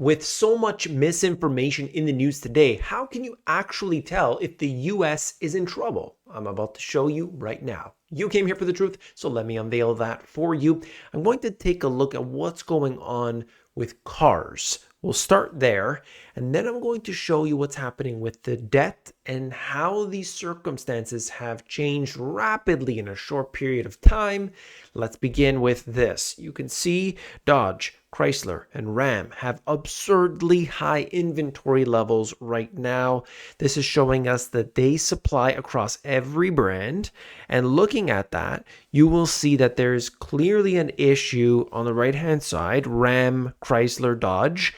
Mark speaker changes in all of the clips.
Speaker 1: With so much misinformation in the news today, how can you actually tell if the US is in trouble? I'm about to show you right now. You came here for the truth, so let me unveil that for you. I'm going to take a look at what's going on with cars. We'll start there, and then I'm going to show you what's happening with the debt and how these circumstances have changed rapidly in a short period of time. Let's begin with this. You can see Dodge, Chrysler, and Ram have absurdly high inventory levels right now. This is showing us that they supply across every brand. And looking at that, you will see that there's clearly an issue on the right-hand side. Ram, Chrysler, Dodge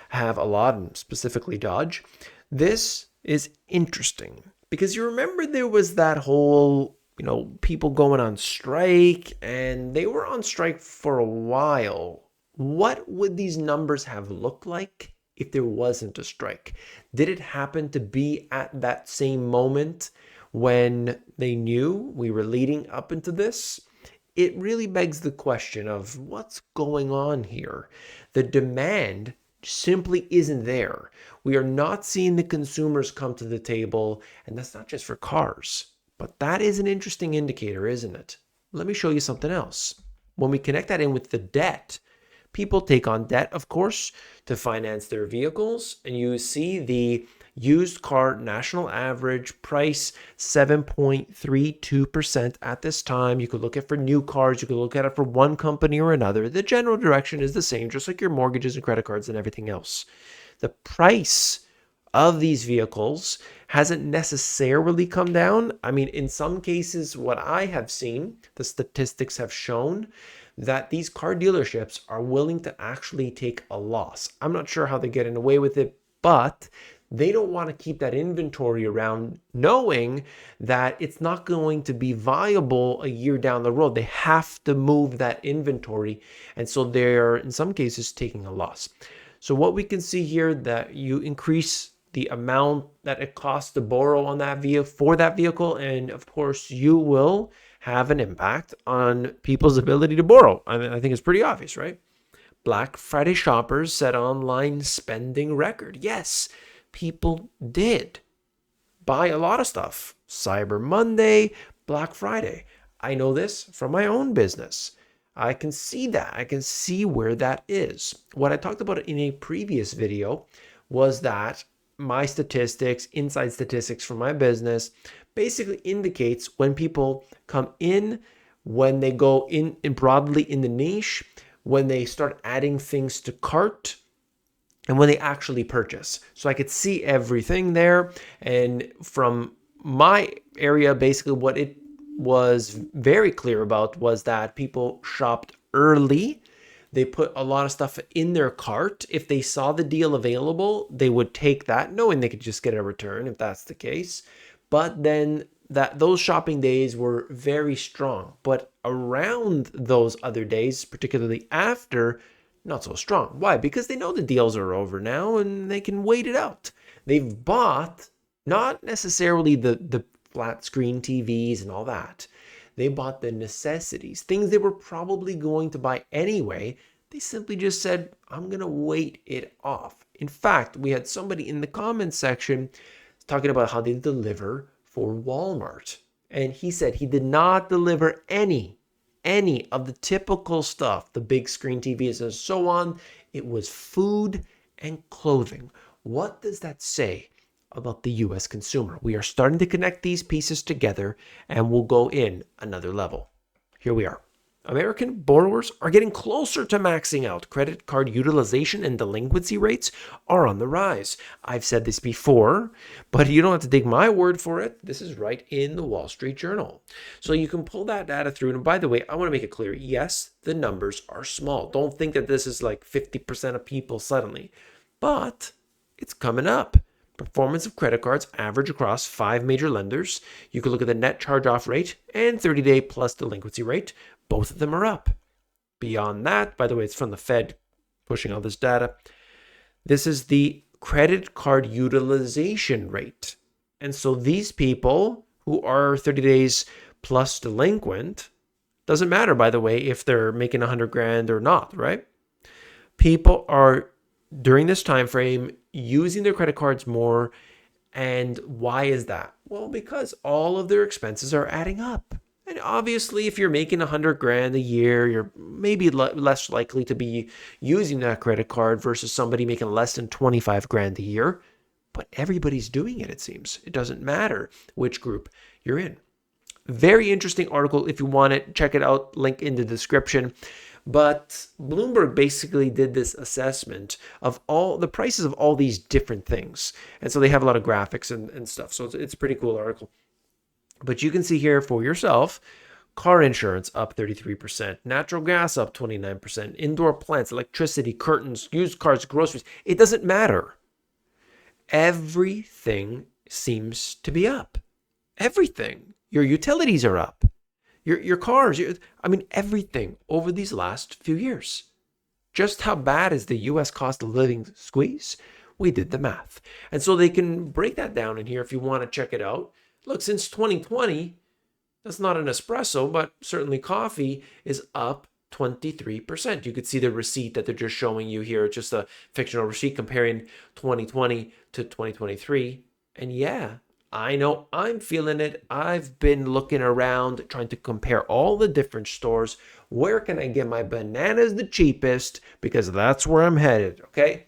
Speaker 1: have a lot, and specifically Dodge. This is interesting because you remember there was that whole people going on strike, and they were on strike for a while. What would these numbers have looked like if there wasn't a strike? Did it happen to be at that same moment when they knew we were leading up into this? It really begs the question of what's going on here. The demand simply isn't there. We are not seeing the consumers come to the table, and that's not just for cars. But that is an interesting indicator, isn't it? Let me show you something else. When we connect that in with the debt, people take on debt, of course, to finance their vehicles. And you see the used car national average price 7.32% at this time. You could look at for new cars. You could look at it for one company or another. The general direction is the same, just like your mortgages and credit cards and everything else. The price of these vehicles hasn't necessarily come down. I mean, in some cases, what I have seen, the statistics have shown that these car dealerships are willing to actually take a loss. I'm not sure how they're getting away with it, but they don't want to keep that inventory around knowing that it's not going to be viable a year down the road. They have to move that inventory. And so they're, in some cases, taking a loss. So what we can see here, that you increase the amount that it costs to borrow on that vehicle for that vehicle, and of course you will have an impact on people's ability to borrow. I mean, I think it's pretty obvious, right? Black Friday shoppers set online spending record. Yes, people did buy a lot of stuff. Cyber Monday, Black Friday. I know this from my own business. I can see that. I can see where that is. What I talked about in a previous video was that my statistics, inside statistics for my business, basically indicates when people come in, when they go in broadly in the niche, when they start adding things to cart, and when they actually purchase. So I could see everything there. And from my area, basically what it was very clear about was that people shopped early. They put a lot of stuff in their cart. If they saw the deal available, they would take that, knowing they could just get a return if that's the case. But then those shopping days were very strong. But around those other days, particularly after, not so strong. Why? Because they know the deals are over now and they can wait it out. They've bought not necessarily the flat screen TVs and all that. They bought the necessities, things they were probably going to buy anyway. They simply just said, I'm going to wait it off. In fact, we had somebody in the comments section talking about how they deliver for Walmart. And he said he did not deliver any of the typical stuff, the big screen TVs and so on. It was food and clothing. What does that say about the US consumer? We are starting to connect these pieces together, and we'll go in another level. Here we are. American borrowers are getting closer to maxing out. Credit card utilization and delinquency rates are on the rise. I've said this before, but you don't have to take my word for it. This is right in the Wall Street Journal. So you can pull that data through. And by the way, I want to make it clear, yes, the numbers are small. Don't think that this is like 50% of people suddenly, but it's coming up. Performance of credit cards average across 5 major lenders. You can look at the net charge-off rate and 30-day plus delinquency rate. Both of them are up. Beyond that, by the way, it's from the Fed pushing all this data. This is the credit card utilization rate. And so these people who are 30 days plus delinquent, doesn't matter, by the way, if they're making 100 grand or not, right? People are during this time frame using their credit cards more. And why is that? Well, because all of their expenses are adding up. And obviously, if you're making 100 grand a year, you're maybe less likely to be using that credit card versus somebody making less than 25 grand a year. But everybody's doing it, it seems. It doesn't matter which group you're in. Very interesting article. If you want it, check it out. Link in the description. But Bloomberg basically did this assessment of all the prices of all these different things. And so they have a lot of graphics and stuff. So it's a pretty cool article. But you can see here for yourself, car insurance up 33%, natural gas up 29%, indoor plants, electricity, curtains, used cars, groceries. It doesn't matter. Everything seems to be up. Everything. Your utilities are up. Your cars, everything over these last few years. Just how bad is the US cost of living squeeze? We did the math. And so they can break that down in here if you want to check it out. Look, since 2020, that's not an espresso, but certainly coffee is up 23%. You could see the receipt that they're just showing you here, just a fictional receipt comparing 2020 to 2023. And yeah, I know I'm feeling it. I've been looking around trying to compare all the different stores. Where can I get my bananas the cheapest? Because that's where I'm headed, okay?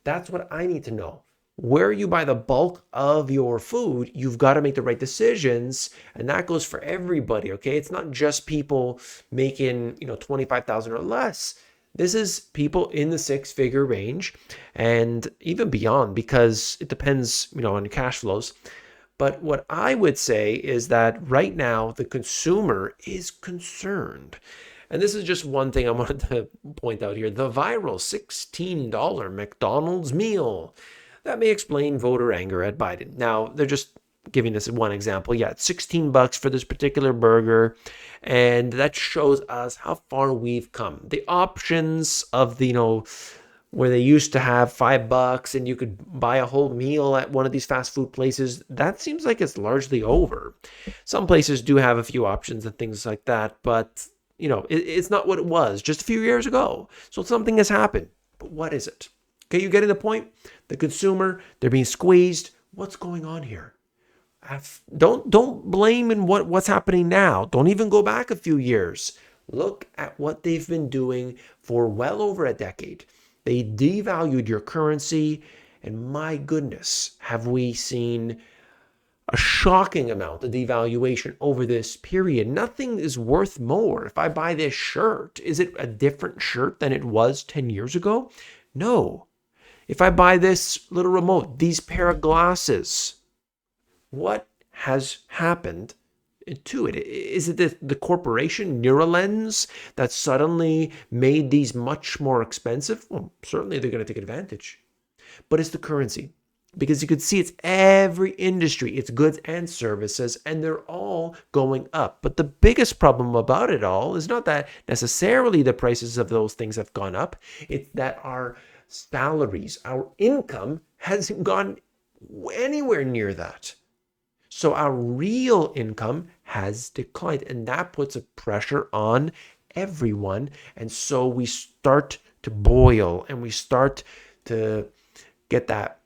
Speaker 1: That's what I need to know. Where you buy the bulk of your food, you've got to make the right decisions, and that goes for everybody, okay? It's not just people making, 25,000 or less. This is people in the six-figure range and even beyond, because it depends, on cash flows. But what I would say is that right now the consumer is concerned. And this is just one thing I wanted to point out here. The viral $16 McDonald's meal. That may explain voter anger at Biden. Now, they're just giving this one example. Yeah, it's $16 for this particular burger. And that shows us how far we've come. The options of the, where they used to have $5 and you could buy a whole meal at one of these fast food places, that seems like it's largely over. Some places do have a few options and things like that, but it's not what it was just a few years ago. So something has happened. But what is it? Okay, you getting the point? The consumer, they're being squeezed. What's going on here? Don't blame in what's happening now. Don't even go back a few years. Look at what they've been doing for well over a decade. They devalued your currency, and my goodness, have we seen a shocking amount of devaluation over this period. Nothing is worth more. If I buy this shirt, is it a different shirt than it was 10 years ago? No. If I buy this little remote, these pair of glasses, what has happened to it? Is it the corporation Neuralens that suddenly made these much more expensive? Well, certainly they're going to take advantage. But it's the currency. Because you could see it's every industry, it's goods and services, and they're all going up. But the biggest problem about it all is not that necessarily the prices of those things have gone up. It's that our salaries, our income hasn't gone anywhere near that. So our real income has declined, and that puts a pressure on everyone. And so we start to boil and we start to get that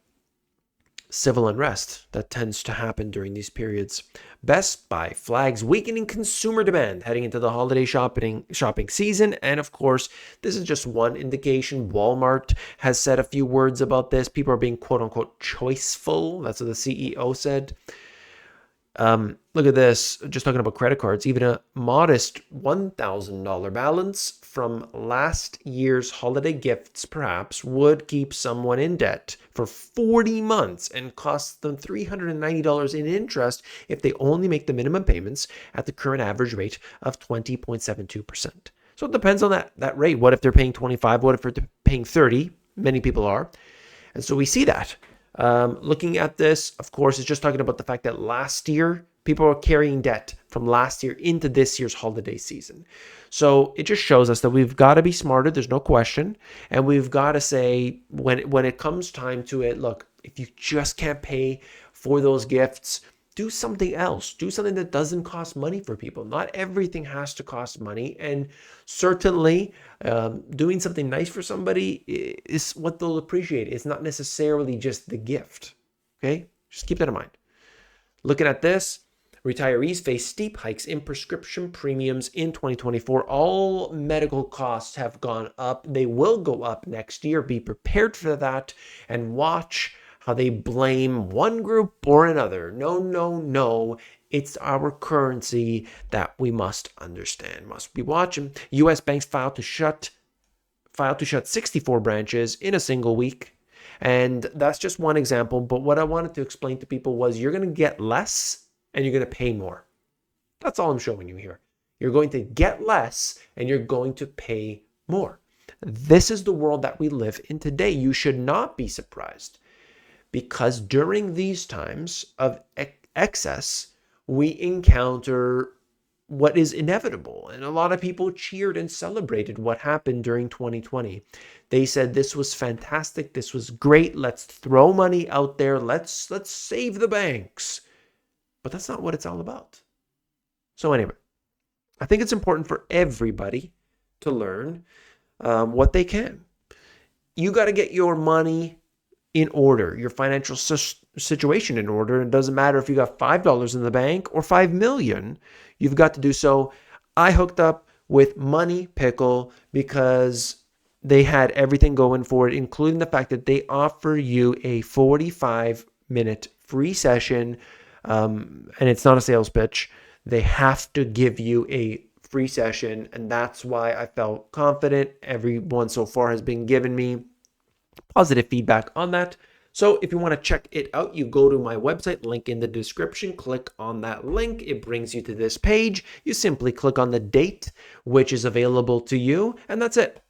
Speaker 1: civil unrest that tends to happen during these periods. Best Buy flags weakening consumer demand heading into the holiday shopping season. And of course, this is just one indication. Walmart has said a few words about this. People are being quote unquote choiceful. That's what the CEO said. Look at this, just talking about credit cards, even a modest $1,000 balance from last year's holiday gifts perhaps would keep someone in debt for 40 months and cost them $390 in interest if they only make the minimum payments at the current average rate of 20.72%. So it depends on that rate. What if they're paying 25? What if they're paying 30? Many people are. And so we see that. Looking at this, of course, it's just talking about the fact that last year, people are carrying debt from last year into this year's holiday season. So it just shows us that we've got to be smarter. There's no question. And we've got to say, when it comes time to it, look, if you just can't pay for those gifts, do something else. Do something that doesn't cost money for people. Not everything has to cost money. And certainly, doing something nice for somebody is what they'll appreciate. It's not necessarily just the gift. Okay? Just keep that in mind. Looking at this, retirees face steep hikes in prescription premiums in 2024. All medical costs have gone up. They will go up next year. Be prepared for that and watch how they blame one group or another. No, no, no. It's our currency that we must understand. Must be watching. U.S. banks filed to shut 64 branches in a single week. And that's just one example. But what I wanted to explain to people was you're going to get less and you're going to pay more. That's all I'm showing you here. You're going to get less and you're going to pay more. This is the world that we live in today. You should not be surprised, because during these times of excess, we encounter what is inevitable. And a lot of people cheered and celebrated what happened during 2020. They said this was fantastic. This was great. Let's throw money out there. Let's save the banks. But that's not what it's all about. So anyway, I think it's important for everybody to learn what they can. You got to get your money in order, your financial situation in order. It doesn't matter if you got $5 in the bank or 5 million. You've got to do so. I hooked up with Money Pickle because they had everything going for it, including the fact that they offer you a 45-minute free session. And it's not a sales pitch. They have to give you a free session. And that's why I felt confident. Everyone so far has been giving me positive feedback on that. So if you want to check it out, you go to my website, link in the description, click on that link. It brings you to this page. You simply click on the date, which is available to you, and that's it.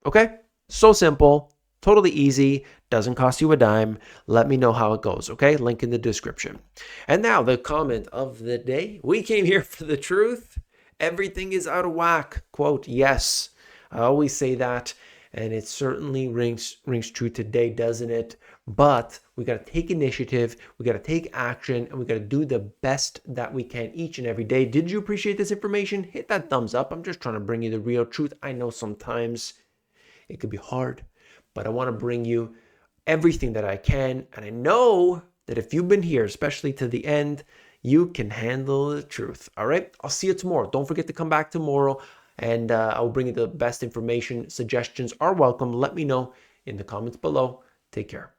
Speaker 1: Okay? So simple, totally easy, doesn't cost you a dime. Let me know how it goes, okay? Link in the description. And now the comment of the day. We came here for the truth. Everything is out of whack. Quote, yes. I always say that. And it certainly rings true today, doesn't it? But we got to take initiative, we got to take action, and we got to do the best that we can each and every day. Did you appreciate this information? Hit that thumbs up. I'm just trying to bring you the real truth. I know sometimes it could be hard, but I want to bring you everything that I can. And I know that if you've been here, especially to the end, you can handle the truth. All right? I'll see you tomorrow. Don't forget to come back tomorrow. And I'll bring you the best information. Suggestions are welcome. Let me know in the comments below. Take care.